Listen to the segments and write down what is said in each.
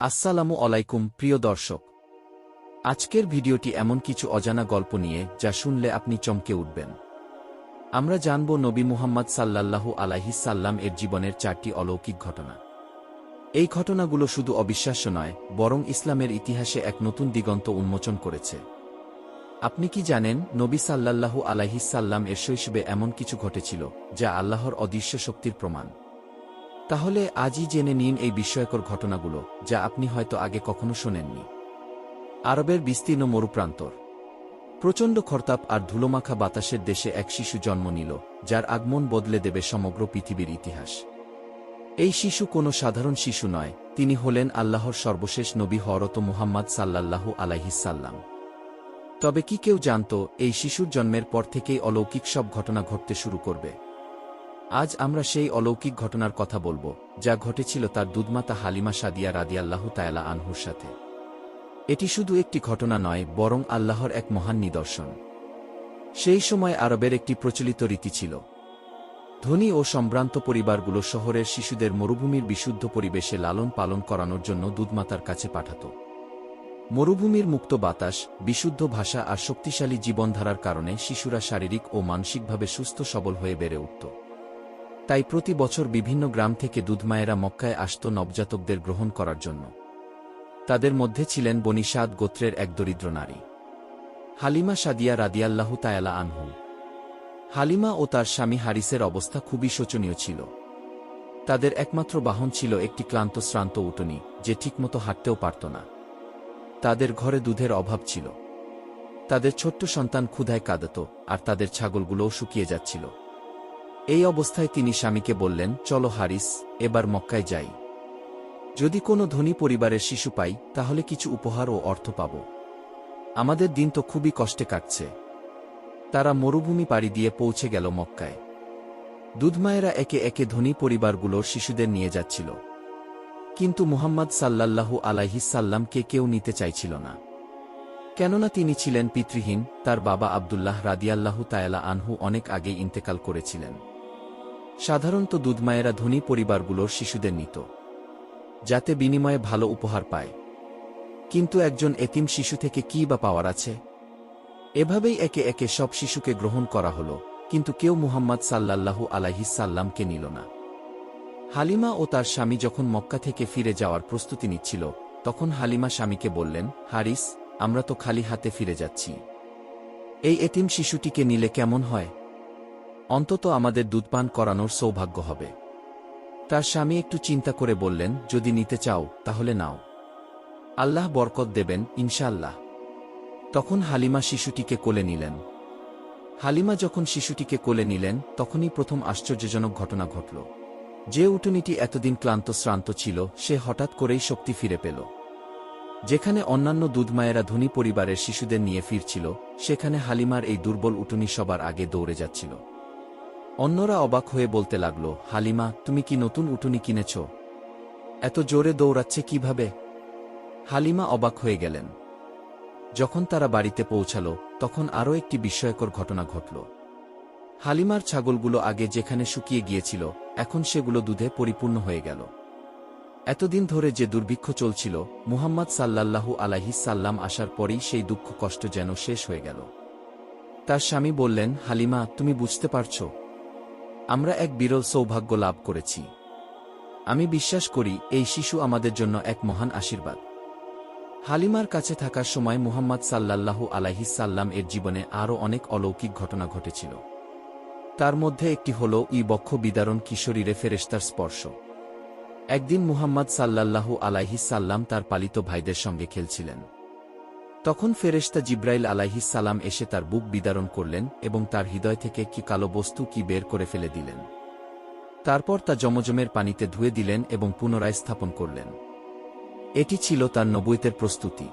আসসালামু আলাইকুম প্রিয় দর্শক। আজকের ভিডিওটি এমন কিছু অজানা গল্প নিয়ে যা শুনলে আপনি চমকে উঠবেন। আমরা জানব নবী মুহাম্মদ সাল্লাল্লাহু আলাইহি সাল্লাম এর জীবনের 4টি অলৌকিক ঘটনা। এই ঘটনাগুলো শুধু অবিশ্বাস্য নয়, বরং ইসলামের ইতিহাসে এক নতুন দিগন্ত উন্মোচন করেছে। আপনি কি জানেন, নবী সাল্লাল্লাহু আলাইহি সাল্লাম এর শৈশবে এমন কিছু ঘটেছিল যা আল্লাহর অদৃশ্য শক্তির প্রমাণ? তাহলে আজই জেনে নিন এই বিস্ময়কর ঘটনাগুলো, যা আপনি হয়তো আগে কখনো শোনেননি। আরবের বিস্তীর্ণ মরুপ্রান্তর। প্রচণ্ড খরতাপ আর ধুলোমাখা বাতাসের দেশে এক শিশু জন্ম নিল, যার আগমন বদলে দেবে সমগ্র পৃথিবীর ইতিহাস। এই শিশু কোনো সাধারণ শিশু নয়, তিনি হলেন আল্লাহর সর্বশেষ নবী হযরত মুহাম্মদ সাল্লাল্লাহু আলাইহি সাল্লাম। তবে কি কেউ জানত, এই শিশুর জন্মের পর থেকেই অলৌকিক সব ঘটনা ঘটতে শুরু করবে? আজ আমরা সেই অলৌকিক ঘটনার কথা বলবো, যা ঘটেছিল তার দুধমাতা হালিমা সাদিয়া রাদিয়াল্লাহু তাআলা আনহুর সাথে। এটি শুধু একটি ঘটনা নয়, বরং আল্লাহর এক মহান নিদর্শন। সেই সময় আরবের একটি প্রচলিত রীতি ছিল। ধনী ও সম্ভ্রান্ত পরিবারগুলো শহরের শিশুদের মরুভূমির বিশুদ্ধ পরিবেশে লালন পালন করানোর জন্য দুধমাতার কাছে পাঠাত। মরুভূমির মুক্ত বাতাস, বিশুদ্ধ ভাষা আর শক্তিশালী জীবনধারার কারণে শিশুরা শারীরিক ও মানসিকভাবে সুস্থ সবল হয়ে বেড়ে উঠত। তাই প্রতি বছর বিভিন্ন গ্রাম থেকে দুধমায়েরা মক্কায় আসত নবজাতকদের গ্রহণ করার জন্য। তাদের মধ্যে ছিলেন বনী সাদ গোত্রের এক দরিদ্র নারী, হালিমা সাদিয়া রাদিয়াল্লাহু তাআলা আনহু। হালিমা ও তার স্বামী হারিসের অবস্থা খুবই শোচনীয় ছিল। তাদের একমাত্র বাহন ছিল একটি ক্লান্ত শ্রান্ত উটনী, যে ঠিকমতো হাঁটতেও পারত না। তাদের ঘরে দুধের অভাব ছিল। তাদের ছোট্ট সন্তান ক্ষুধায় কাঁদত, আর তাদের ছাগলগুলোও শুকিয়ে যাচ্ছিল। এই অবস্থায় তিনি স্বামীকে বললেন, চলো হারিস, এবার মক্কায় যাই। যদি কোনো ধনী পরিবারের শিশু পাই, তাহলে কিছু উপহার ও অর্থ পাব। আমাদের দিন তো খুবই কষ্টে কাটছে। তারা মরুভূমি পাড়ি দিয়ে পৌঁছে গেল মক্কায়। দুধমায়েরা একে একে ধনী পরিবারগুলোর শিশুদের নিয়ে যাচ্ছিল। কিন্তু মুহাম্মদ সাল্লাল্লাহু আলাইহি সাল্লামকে কেউ নিতে চাইছিল না। কেননা তিনি ছিলেন পিতৃহীন, তার বাবা আব্দুল্লাহ রাদিয়াল্লাহু তাআলা আনহু অনেক আগেই ইন্তেকাল করেছিলেন। সাধারণত দুধমায়েরা ধনী পরিবারগুলোর শিশুদের নিত, যাতে বিনিময়ে ভালো উপহার পায়। কিন্তু একজন এতিম শিশু থেকে কী বা পাওয়ার আছে? এভাবেই একে একে সব শিশুকে গ্রহণ করা হলো, কিন্তু কেউ মুহাম্মদ সাল্লাল্লাহু আলাইহি সাল্লামকে নিল না। হালিমা ও তার স্বামী যখন মক্কা থেকে ফিরে যাওয়ার প্রস্তুতি নিচ্ছিল, তখন হালিমা স্বামীকে বললেন, হারিস, আমরা তো খালি হাতে ফিরে যাচ্ছি। এই এতিম শিশুটিকে নিলে কেমন হয়? অন্তত আমাদের দুধপান করানোর সৌভাগ্য হবে। তার স্বামী একটু চিন্তা করে বললেন, যদি নিতে চাও তাহলে নাও, আল্লাহ বরকত দেবেন ইনশাআল্লাহ। তখন হালিমা শিশুটিকে কোলে নিলেন। হালিমা যখন শিশুটিকে কোলে নিলেন, তখনই প্রথম আশ্চর্যজনক ঘটনা ঘটল। যে উটনীটি এতদিন ক্লান্ত শ্রান্ত ছিল, সে হঠাৎ করেই শক্তি ফিরে পেল। যেখানে অন্যান্য দুধমায়েরা ধনী পরিবারের শিশুদের নিয়ে ফিরছিল, সেখানে হালিমার এই দুর্বল উটনী সবার আগে দৌড়ে যাচ্ছিল। অন্যরা অবাক হয়ে বলতে লাগল, হালিমা, তুমি কি নতুন উটনী কিনেছ? এত জোরে দৌড়াচ্ছে কিভাবে? হালিমা অবাক হয়ে গেলেন। যখন তারা বাড়িতে পৌঁছাল, তখন আরও একটি বিস্ময়কর ঘটনা ঘটল। হালিমার ছাগলগুলো আগে যেখানে শুকিয়ে গিয়েছিল, এখন সেগুলো দুধে পরিপূর্ণ হয়ে গেল। এতদিন ধরে যে দুর্ভিক্ষ চলছিল, মুহাম্মদ সাল্লাল্লাহু আলাইহি সাল্লাম আসার পরেই সেই দুঃখ কষ্ট যেন শেষ হয়ে গেল। তার স্বামী বললেন, হালিমা, তুমি বুঝতে পারছ, আমরা এক বিরল সৌভাগ্য লাভ করেছি। আমি বিশ্বাস করি এই শিশু আমাদের জন্য এক মহান আশীর্বাদ। হালিমার কাছে থাকার সময় মুহাম্মদ সাল্লাল্লাহু আলাইহি সাল্লাম এর জীবনে আরও অনেক অলৌকিক ঘটনা ঘটেছিল। তার মধ্যে একটি হল বক্ষ বিদারণ কিশোরীরে ফেরেশতার স্পর্শ। একদিন মুহাম্মদ সাল্লাল্লাহু আলাইহি সাল্লাম তার পালিত ভাইদের সঙ্গে খেলছিলেন। তখন ফেরেশতা জিব্রাইল আলাইহিস সালাম এসে তার বুক বিদারণ করলেন এবং তার হৃদয় থেকে কি কালো বস্তু কি বের করে ফেলে দিলেন। তারপর তা জমজমের পানিতে ধুয়ে দিলেন এবং পুনরায় স্থাপন করলেন। এটি ছিল তার নবুয়তের প্রস্তুতি।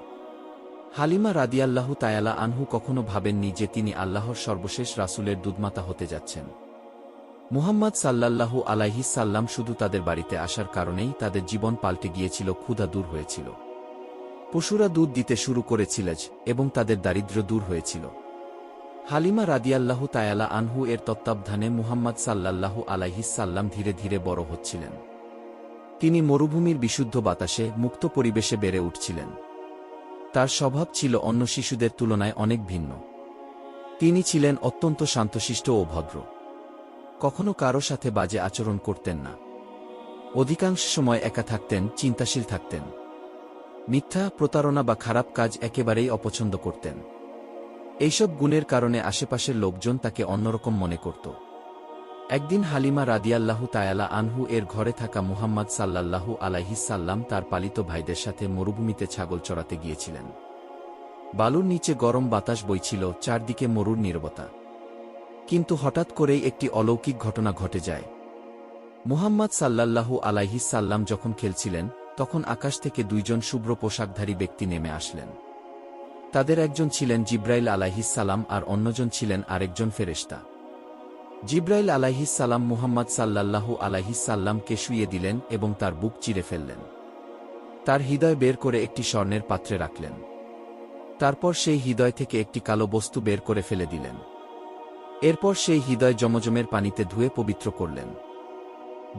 হালিমা রাদিয়াল্লাহু তাআলা আনহু কখনো ভাবেননি যে তিনি আল্লাহর সর্বশেষ রাসূলের দুধমাতা হতে যাচ্ছেন। মুহাম্মদ সাল্লাল্লাহু আলাইহি সাল্লাম শুধু তাদের বাড়িতে আসার কারণেই তাদের জীবন পাল্টে গিয়েছিল, ক্ষুধা দূর হয়েছিল, পশুরা দুধ দিতে শুরু করেছিল এবং তাদের দারিদ্র্য দূর হয়েছিল। হালিমা রাদিয়াল্লাহু তাআলা আনহু এর তত্ত্বাবধানে মুহাম্মদ সাল্লাল্লাহু আলাইহি সাল্লাম ধীরে ধীরে বড় হচ্ছিলেন। তিনি মরুভূমির বিশুদ্ধ বাতাসে মুক্ত পরিবেশে বেড়ে উঠছিলেন। তার স্বভাব ছিল অন্য শিশুদের তুলনায় অনেক ভিন্ন। তিনি ছিলেন অত্যন্ত শান্তশিষ্ট ও ভদ্র। কখনো কারো সাথে বাজে আচরণ করতেন না। অধিকাংশ সময় একা থাকতেন, চিন্তাশীল থাকতেন। মিথ্যা, প্রতারণা বা খারাপ কাজ একেবারেই অপছন্দ করতেন। এইসব গুণের কারণে আশেপাশের লোকজন তাকে অন্যরকম মনে করত। একদিন হালিমা রাদিয়াল্লাহু তাআলা আনহু এর ঘরে থাকা মুহাম্মদ সাল্লাল্লাহু আলাইহিস সাল্লাম তার পালিত ভাইদের সাথে মরুভূমিতে ছাগল চরাতে গিয়েছিলেন। বালুর নিচে গরম বাতাস বইছিল, চারদিকে মরুর নীরবতা। কিন্তু হঠাৎ করেই একটি অলৌকিক ঘটনা ঘটে যায়। মুহাম্মদ সাল্লাল্লাহু আলাইহিস সাল্লাম যখন খেলছিলেন, তখন আকাশ থেকে দুইজন শুভ্র পোশাকধারী ব্যক্তি নেমে আসলেন। তাদের একজন ছিলেন জিব্রাইল আলাইহিস সালাম আর অন্যজন ছিলেন আরেকজন ফেরেশতা। জিব্রাইল আলাইহিস সালাম মুহাম্মদ সাল্লাল্লাহু আলাইহিস সাল্লামকে শুইয়ে দিলেন এবং তার বুক চিরে ফেললেন। তার হৃদয় বের করে একটি স্বর্ণের পাত্রে রাখলেন। তারপর সেই হৃদয় থেকে একটি কালো বস্তু বের করে ফেলে দিলেন। এরপর সেই হৃদয় জমজমের পানিতে ধুয়ে পবিত্র করলেন।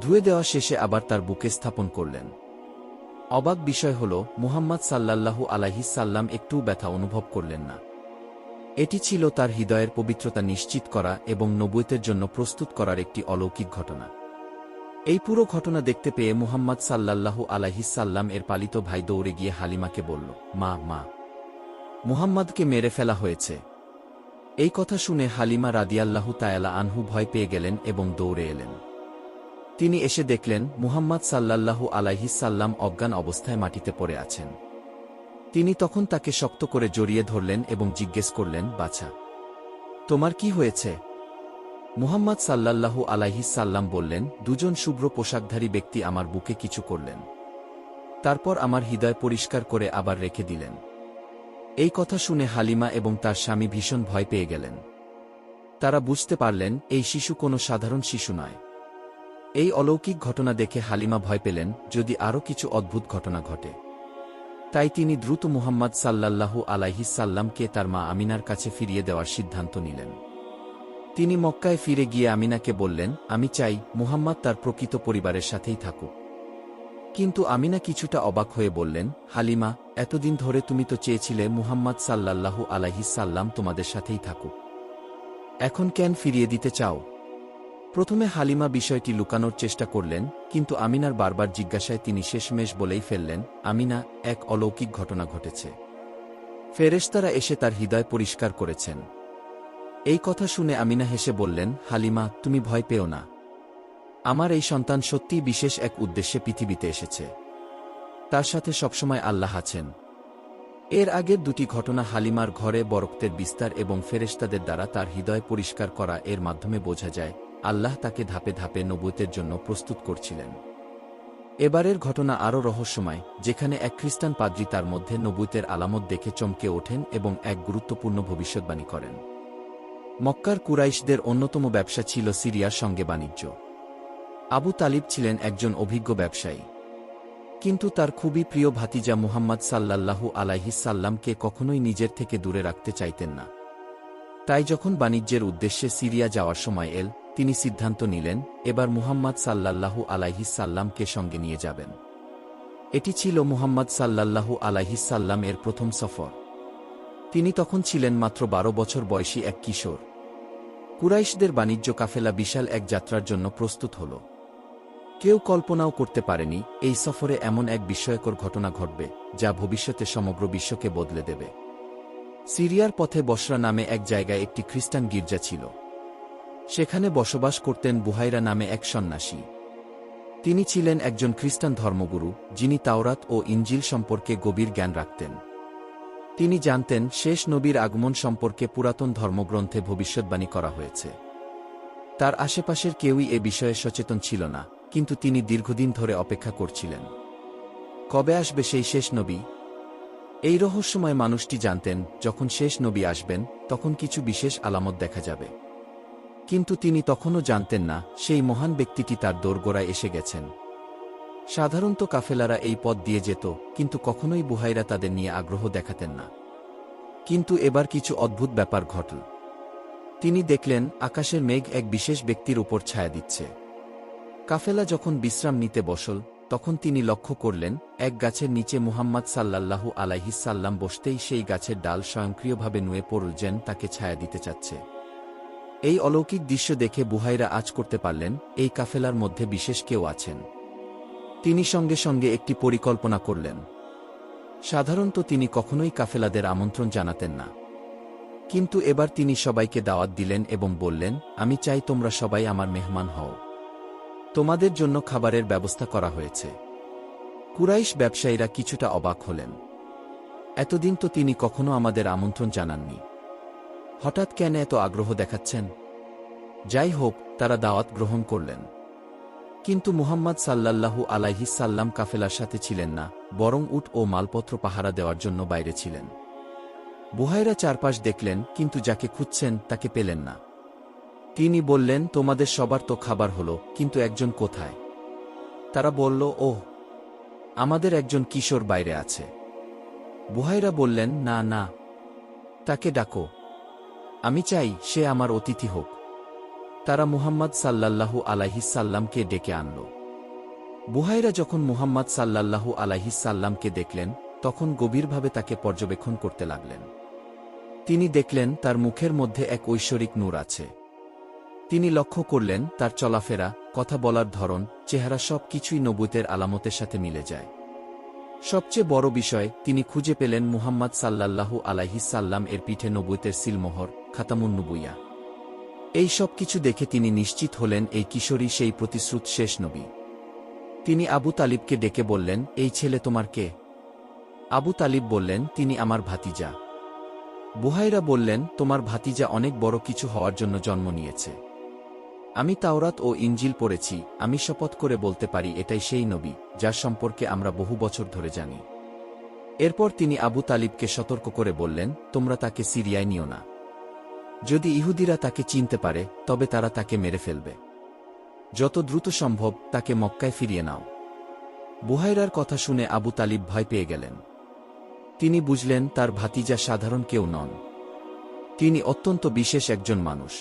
ধুয়ে দেওয়া শেষে আবার তার বুকে স্থাপন করলেন। অবাক বিষয় হল, মুহাম্মদ সাল্লাল্লাহু আলাইহিস সাল্লাম একটুও ব্যথা অনুভব করলেন না। এটি ছিল তার হৃদয়ের পবিত্রতা নিশ্চিত করা এবং নবুয়তের জন্য প্রস্তুত করার একটি অলৌকিক ঘটনা। এই পুরো ঘটনা দেখতে পেয়ে মুহাম্মদ সাল্লাল্লাহু আলাইহিস সাল্লাম এর পালিত ভাই দৌড়ে গিয়ে হালিমাকে বলল, মা, মুহাম্মদকে মেরে ফেলা হয়েছে। এই কথা শুনে হালিমা রাদিয়াল্লাহু তাআলা আনহু ভয় পেয়ে গেলেন এবং দৌড়ে এলেন। তিনি এসে দেখলেন মুহাম্মদ সাল্লাল্লাহু আলাইহিস সাল্লাম অজ্ঞান অবস্থায় মাটিতে পড়ে আছেন। তিনি তখন তাকে শক্ত করে জড়িয়ে ধরলেন এবং জিজ্ঞেস করলেন, বাছা, তোমার কি হয়েছে? মুহাম্মদ সাল্লাল্লাহু আলাইহিস সাল্লাম বললেন, দুজন শুভ্র পোশাকধারী ব্যক্তি আমার বুকে কিছু করলেন। তারপর আমার হৃদয় পরিষ্কার করে আবার রেখে দিলেন। এই কথা শুনে হালিমা এবং তার স্বামী ভীষণ ভয় পেয়ে গেলেন। তারা বুঝতে পারলেন এই শিশু কোনো সাধারণ শিশু নয়। এই অলৌকিক ঘটনা দেখে হালিমা ভয় পেলেন যদি আরও কিছু অদ্ভুত ঘটনা ঘটে। তাই তিনি দ্রুত মুহাম্মদ সাল্লাল্লাহু আলাইহিস সাল্লামকে তার মা আমিনার কাছে ফিরিয়ে দেওয়ার সিদ্ধান্ত নিলেন। তিনি মক্কায় ফিরে গিয়ে আমিনাকে বললেন, আমি চাই মুহাম্মদ তার প্রকৃত পরিবারের সাথেই থাকুক। কিন্তু আমিনা কিছুটা অবাক হয়ে বললেন, হালিমা, এতদিন ধরে তুমি তো চেয়েছিলে মুহাম্মদ সাল্লাল্লাহু আলাইহিস সাল্লাম তোমাদের সাথেই থাকুক। এখন কেন ফিরিয়ে দিতে চাও? প্রথমে হালিমা বিষয়টি লুকানোর চেষ্টা করলেন, কিন্তু আমিনার বারবার জিজ্ঞাসায় তিনি শেষমেশ বলেই ফেললেন, আমিনা, এক অলৌকিক ঘটনা ঘটেছে। ফেরেশতারা এসে তার হৃদয় পরিষ্কার করেছেন। এই কথা শুনে আমিনা হেসে বললেন, হালিমা, তুমি ভয় পেও না। আমার এই সন্তান সত্যিই বিশেষ এক উদ্দেশ্যে পৃথিবীতে এসেছে। তার সাথে সবসময় আল্লাহ আছেন। এর আগের দুটি ঘটনা হালিমার ঘরে বরকতের বিস্তার এবং ফেরেশতাদের দ্বারা তার হৃদয় পরিষ্কার করা এর মাধ্যমে বোঝা যায় আল্লাহ তাকে ধাপে ধাপে নবুয়তের জন্য প্রস্তুত করছিলেন। এবারের ঘটনা আরও রহস্যময়, যেখানে এক খ্রিস্টান পাদ্রী তার মধ্যে নবুয়তের আলামত দেখে চমকে ওঠেন এবং এক গুরুত্বপূর্ণ ভবিষ্যদ্বাণী করেন। মক্কার কুরাইশদের অন্যতম ব্যবসা ছিল সিরিয়ার সঙ্গে বাণিজ্য। আবু তালিব ছিলেন একজন অভিজ্ঞ ব্যবসায়ী, কিন্তু তার খুবই প্রিয় ভাতিজা মুহাম্মদ সাল্লাল্লাহু আলাইহিস সাল্লামকে কখনোই নিজের থেকে দূরে রাখতে চাইতেন না। তাই যখন বাণিজ্যের উদ্দেশ্যে সিরিয়া যাওয়ার সময় তিনি সিদ্ধান্ত নিলেন এবার মুহাম্মদ সাল্লাল্লাহু আলাইহিস সাল্লামকে সঙ্গে নিয়ে যাবেন। এটি ছিল মুহাম্মদ সাল্লাল্লাহু আলাইহিস সাল্লাম এর প্রথম সফর। তিনি তখন ছিলেন মাত্র 12 বছর বয়সী এক কিশোর। কুরাইশদের বাণিজ্য কাফেলা বিশাল এক যাত্রার জন্য প্রস্তুত হল। কেউ কল্পনাও করতে পারেনি এই সফরে এমন এক বিস্ময়কর ঘটনা ঘটবে যা ভবিষ্যতে সমগ্র বিশ্বকে বদলে দেবে। সিরিয়ার পথে বসরা নামে এক জায়গায় একটি খ্রিস্টান গির্জা ছিল। সেখানে বসবাস করতেন বুহাইরা নামে এক সন্ন্যাসী। তিনি ছিলেন একজন খ্রিস্টান ধর্মগুরু, যিনি তাওরাত ও ইনজিল সম্পর্কে গভীর জ্ঞান রাখতেন। তিনি জানতেন শেষ নবীর আগমন সম্পর্কে পুরাতন ধর্মগ্রন্থে ভবিষ্যদ্বাণী করা হয়েছে। তার আশেপাশের কেউই এ বিষয়ে সচেতন ছিল না, কিন্তু তিনি দীর্ঘদিন ধরে অপেক্ষা করছিলেন কবে আসবে সেই শেষ নবী। এই রহস্যময় মানুষটি জানতেন যখন শেষ নবী আসবেন তখন কিছু বিশেষ আলামত দেখা যাবে। কিন্তু তিনি তখনও জানতেন না সেই মহান ব্যক্তিটি তার দোরগোড়ায় এসে গেছেন। সাধারণত কাফেলারা এই পথ দিয়ে যেত, কিন্তু কখনোই বুহাইরা তাদের নিয়ে আগ্রহ দেখাতেন না। কিন্তু এবার কিছু অদ্ভুত ব্যাপার ঘটল। তিনি দেখলেন আকাশের মেঘ এক বিশেষ ব্যক্তির উপর ছায়া দিচ্ছে। কাফেলা যখন বিশ্রাম নিতে বসল, তখন তিনি লক্ষ্য করলেন এক গাছের নিচে মুহাম্মদ সাল্লাল্লাহু আলাইহিস-সাল্লাম বসতেই সেই গাছের ডাল স্বয়ংক্রিয়ভাবে নুয়ে পড়ল, যেন তাকে ছায়া দিতে চাচ্ছে। এই অলৌকিক দৃশ্য দেখে বুহাইরা আজ করতে পারলেন এই কাফেলার মধ্যে বিশেষ কেউ আছেন। তিনি সঙ্গে সঙ্গে একটি পরিকল্পনা করলেন। সাধারণত তিনি কখনোই কাফেলাদের আমন্ত্রণ জানাতেন না, কিন্তু এবার তিনি সবাইকে দাওয়াত দিলেন এবং বললেন, আমি চাই তোমরা সবাই আমার মেহমান হও। তোমাদের জন্য খাবারের ব্যবস্থা করা হয়েছে। কুরাইশ ব্যবসায়ীরা কিছুটা অবাক হলেন। এতদিন তো তিনি কখনো আমাদের আমন্ত্রণ জানাননি, হঠাৎ কেন এত আগ্রহ দেখাচ্ছেন? যাই হোক, তারা দাওয়াত গ্রহণ করলেন। কিন্তু মুহাম্মদ সাল্লাল্লাহু আলাইহিস-সাল্লাম কাফেলার সাথে ছিলেন না, বরং উট ও মালপত্র পাহারা দেওয়ার জন্য বাইরে ছিলেন। বুহাইরা চারপাশ দেখলেন, কিন্তু যাকে খুঁজছেন তাকে পেলেন না। তিনি বললেন, তোমাদের সবার তো খাবার হলো, কিন্তু একজন কোথায়? তারা বলল, ওহ, আমাদের একজন কিশোর বাইরে আছে। বুহাইরা বললেন, না না, তাকে ডাকো। আমি চাই সে আমার অতিথি হোক। তারা মুহাম্মদ সাল্লাল্লাহু আলাইহিস-সাল্লামকে ডেকে আনল। বুহাইরা যখন মুহাম্মদ সাল্লাল্লাহু আলাইহিস-সাল্লামকে দেখলেন, তখন গভীরভাবে তাকে পর্যবেক্ষণ করতে লাগলেন। তিনি দেখলেন তার মুখের মধ্যে এক ঐশ্বরিক নূর আছে। তিনি লক্ষ্য করলেন তার চলাফেরা, কথা বলার ধরন, চেহারা সব কিছুই নবুয়তের আলামতের সাথে মিলে যায়। সবচেয়ে বড় বিষয়, তিনি খুঁজে পেলেন মুহাম্মদ সাল্লাল্লাহু আলাইহিস-সাল্লাম এর পিঠে নবুয়তের সিলমোহর, খাতামুন নবুইয়া। এই সব কিছু দেখে তিনি নিশ্চিত হলেন এই কিশোরী সেই প্রতিশ্রুত শেষ নবী। তিনি আবু তালিবকে ডেকে বললেন, এই ছেলে তোমার কে? আবু তালিব বললেন, তিনি আমার ভাতিজা। বুহাইরা বললেন, তোমার ভাতিজা অনেক বড় কিছু হওয়ার জন্য জন্ম নিয়েছে। আমি তাওরাত ও ইনজিল পড়েছি, আমি শপথ করে বলতে পারি এটাই সেই নবী যার সম্পর্কে আমরা বহু বছর ধরে জানি। এরপর তিনি আবু তালিবকে সতর্ক করে বললেন, তোমরা তাকে সিরিয়ায় নিও না। যদি ইহুদিরা তাকে চিনতে পারে, তবে তারা তাকে মেরে ফেলবে। যত দ্রুত সম্ভব তাকে মক্কায় ফিরিয়ে নাও। বুহাইরার কথা শুনে আবু তালিব ভয় পেয়ে গেলেন। তিনি বুঝলেন তার ভাতিজা সাধারণ কেউ নন, তিনি অত্যন্ত বিশেষ একজন মানুষ।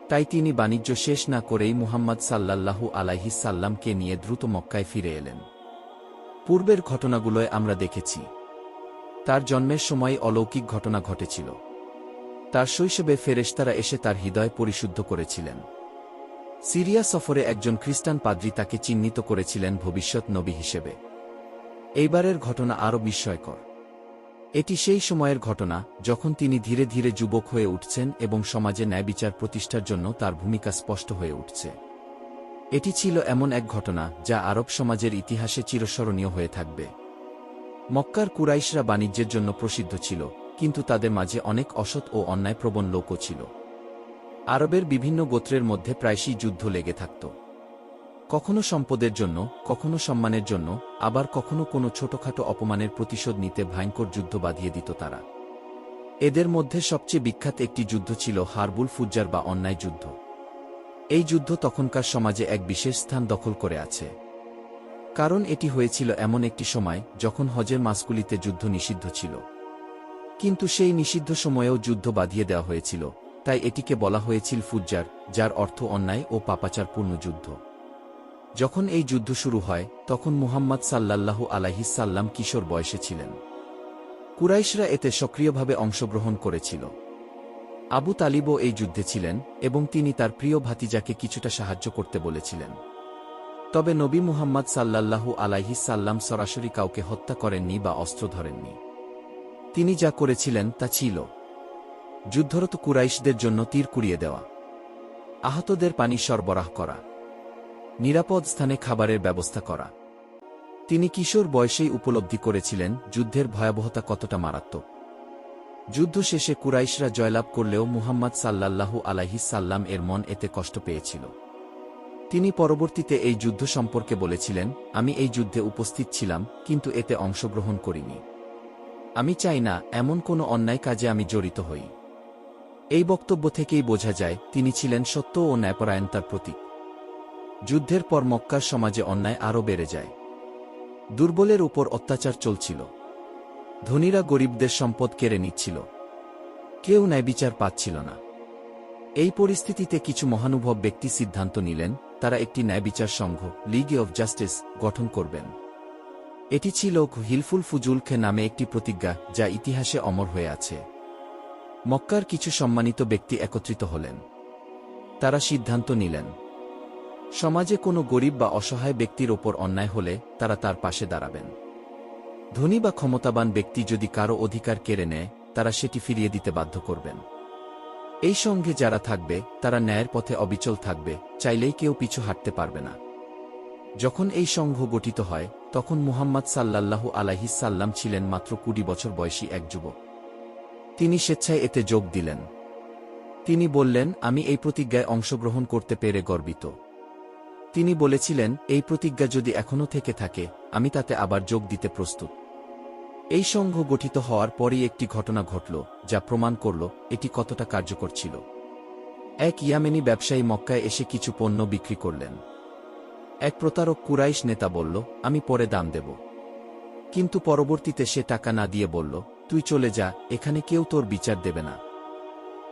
তাই তিনি বাণিজ্য শেষ না করেই মুহাম্মদ সাল্লাল্লাহু আলাইহিস-সাল্লামকে নিয়ে দ্রুত মক্কায় ফিরে এলেন। পূর্বের ঘটনাগুলোয় আমরা দেখেছি, তার জন্মের সময় অলৌকিক ঘটনা ঘটেছিল। তার শৈশবে ফেরেশতারা এসে তার হৃদয় পরিশুদ্ধ করেছিলেন। সিরিয়া সফরে একজন খ্রিস্টান পাদ্রী তাকে চিহ্নিত করেছিলেন ভবিষ্যৎ নবী হিসেবে। এইবারের ঘটনা আরও বিস্ময়কর। এটি সেই সময়ের ঘটনা যখন তিনি ধীরে ধীরে যুবক হয়ে উঠছেন এবং সমাজে ন্যায়বিচার প্রতিষ্ঠার জন্য তার ভূমিকা স্পষ্ট হয়ে উঠছে। এটি ছিল এমন এক ঘটনা যা আরব সমাজের ইতিহাসে চিরস্মরণীয় হয়ে থাকবে। মক্কার কুরাইশরা বাণিজ্যের জন্য প্রসিদ্ধ ছিল, কিন্তু তাদের মাঝে অনেক অসৎ ও অন্যায়প্রবণ লোকও ছিল। আরবের বিভিন্ন গোত্রের মধ্যে প্রায়শই যুদ্ধ লেগে থাকত, কখনো সম্পদের জন্য, কখনো সম্মানের জন্য, আবার কখনো কোনো ছোটখাটো অপমানের প্রতিশোধ নিতে ভয়ঙ্কর যুদ্ধ বাঁধিয়ে দিত তারা। এদের মধ্যে সবচেয়ে বিখ্যাত একটি যুদ্ধ ছিল হারবুল ফুজ্জার বা অন্যায় যুদ্ধ। এই যুদ্ধ তখনকার সমাজে এক বিশেষ স্থান দখল করে আছে, কারণ এটি হয়েছিল এমন একটি সময় যখন হজের মাসগুলিতে যুদ্ধ নিষিদ্ধ ছিল। কিন্তু সেই নিষিদ্ধ সময়েও যুদ্ধ বাঁধিয়ে দেওয়া হয়েছিল, তাই এটিকে বলা হয়েছিল ফুজ্জার, যার অর্থ অন্যায় ও পাপাচারপূর্ণ যুদ্ধ। যখন এই যুদ্ধ শুরু হয়, তখন মুহাম্মদ সাল্লাল্লাহু আলাইহিস-সাল্লাম কিশোর বয়সে ছিলেন। কুরাইশরা এতে সক্রিয়ভাবে অংশগ্রহণ করেছিল। আবু তালিবও এই যুদ্ধে ছিলেন এবং তিনি তার প্রিয় ভাতিজাকে কিছুটা সাহায্য করতে বলেছিলেন। তবে নবী মুহাম্মদ সাল্লাল্লাহু আলাইহিস-সাল্লাম সরাসরি কাউকে হত্যা করেননি বা অস্ত্র ধরেননি। তিনি যা করেছিলেন তা ছিল যুদ্ধরত কুরাইশদের জন্য তীর কুড়িয়ে দেওয়া, আহতদের পানি সরবরাহ করা, নিরাপদ স্থানে খাবারের ব্যবস্থা করা। তিনি কিশোর বয়সেই উপলব্ধি করেছিলেন যুদ্ধের ভয়াবহতা কতটা মারাত্মক। যুদ্ধ শেষে কুরাইশরা জয়লাভ করলেও মুহাম্মদ সাল্লাল্লাহু আলাইহিস-সাল্লাম এর মন এতে কষ্ট পেয়েছিল। তিনি পরবর্তীতে এই যুদ্ধ সম্পর্কে বলেছিলেন, আমি এই যুদ্ধে উপস্থিত ছিলাম, কিন্তু এতে অংশগ্রহণ করিনি। আমি চাই না এমন কোনো অন্যায় কাজে আমি জড়িত হই। এই বক্তব্য থেকেই বোঝা যায় তিনি ছিলেন সত্য ও ন্যায়পরায়ণতার প্রতীক। যুদ্ধের পর মক্কার সমাজে অন্যায় আরও বেড়ে যায়। দুর্বলের উপর অত্যাচার চলছিল, ধনীরা গরিবদের সম্পদ কেড়ে নিচ্ছিল, কেউ ন্যায়বিচার পাচ্ছিল না। এই পরিস্থিতিতে কিছু মহানুভব ব্যক্তি সিদ্ধান্ত নিলেন, তারা একটি ন্যায়বিচার সংঘ লিগ অফ জাস্টিস গঠন করবেন। এটি ছিল হিলফুল ফুজুল খে নামে একটি প্রতিজ্ঞা যা ইতিহাসে অমর হয়ে আছে। মক্কার কিছু সম্মানিত ব্যক্তি একত্রিত হলেন। তারা সিদ্ধান্ত নিলেন, সমাজে কোনো গরিব বা অসহায় ব্যক্তির ওপর অন্যায় হলে তারা তার পাশে দাঁড়াবেন। ধনী বা ক্ষমতাবান ব্যক্তি যদি কারো অধিকার কেড়ে নেয়, তারা সেটি ফিরিয়ে দিতে বাধ্য করবেন। এই সঙ্গে যারা থাকবে তারা ন্যায়ের পথে অবিচল থাকবে, চাইলেই কেউ পিছু হাঁটতে পারবে না। যখন এই সংঘ গঠিত হয়, তখন মুহাম্মদ সাল্লাল্লাহু আলাইহিস সাল্লাম ছিলেন মাত্র 20 বছর বয়সী এক যুবক। তিনি স্বেচ্ছায় এতে যোগ দিলেন। তিনি বললেন, আমি এই প্রতিজ্ঞায় অংশগ্রহণ করতে পেরে গর্বিত। তিনি বলেছিলেন, এই প্রতিজ্ঞা যদি এখনও থেকে থাকে, আমি তাতে আবার যোগ দিতে প্রস্তুত। এই সংঘ গঠিত হওয়ার পরই একটি ঘটনা ঘটল, যা প্রমাণ করল এটি কতটা কার্যকর ছিল। এক ইয়ামেনি ব্যবসায়ী মক্কায় এসে কিছু পণ্য বিক্রি করলেন। এক প্রতারক কুরাইশ নেতা বলল, আমি পরে দাম দেব। কিন্তু পরবর্তীতে সে টাকা না দিয়ে বলল, তুই চলে যা, এখানে কেউ তোর বিচার দেবে না।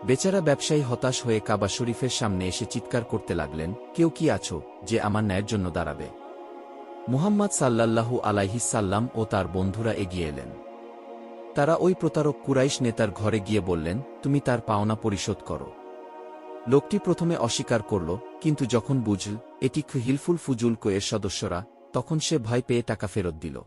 বেচারা ব্যবসায়ী হতাশ হয়ে কাবা শরীফের সামনে এসে চিৎকার করতে লাগলেন, কেউ কি আছো যে আমার ন্যায়ের জন্য দাঁড়াবে? মুহাম্মদ সাল্লাল্লাহু আলাইহিস সাল্লাম ও তার বন্ধুরা এগিয়ে এলেন। তারা ওই প্রতারক কুরাইশ নেতার ঘরে গিয়ে বললেন, তুমি তার পাওনা পরিশোধ করো। লোকটি প্রথমে অস্বীকার করল, কিন্তু যখন বুঝল এটি হিলফুল ফুজুল এর সদস্যরা, তখন সে ভয় পেয়ে টাকা ফেরত দিল।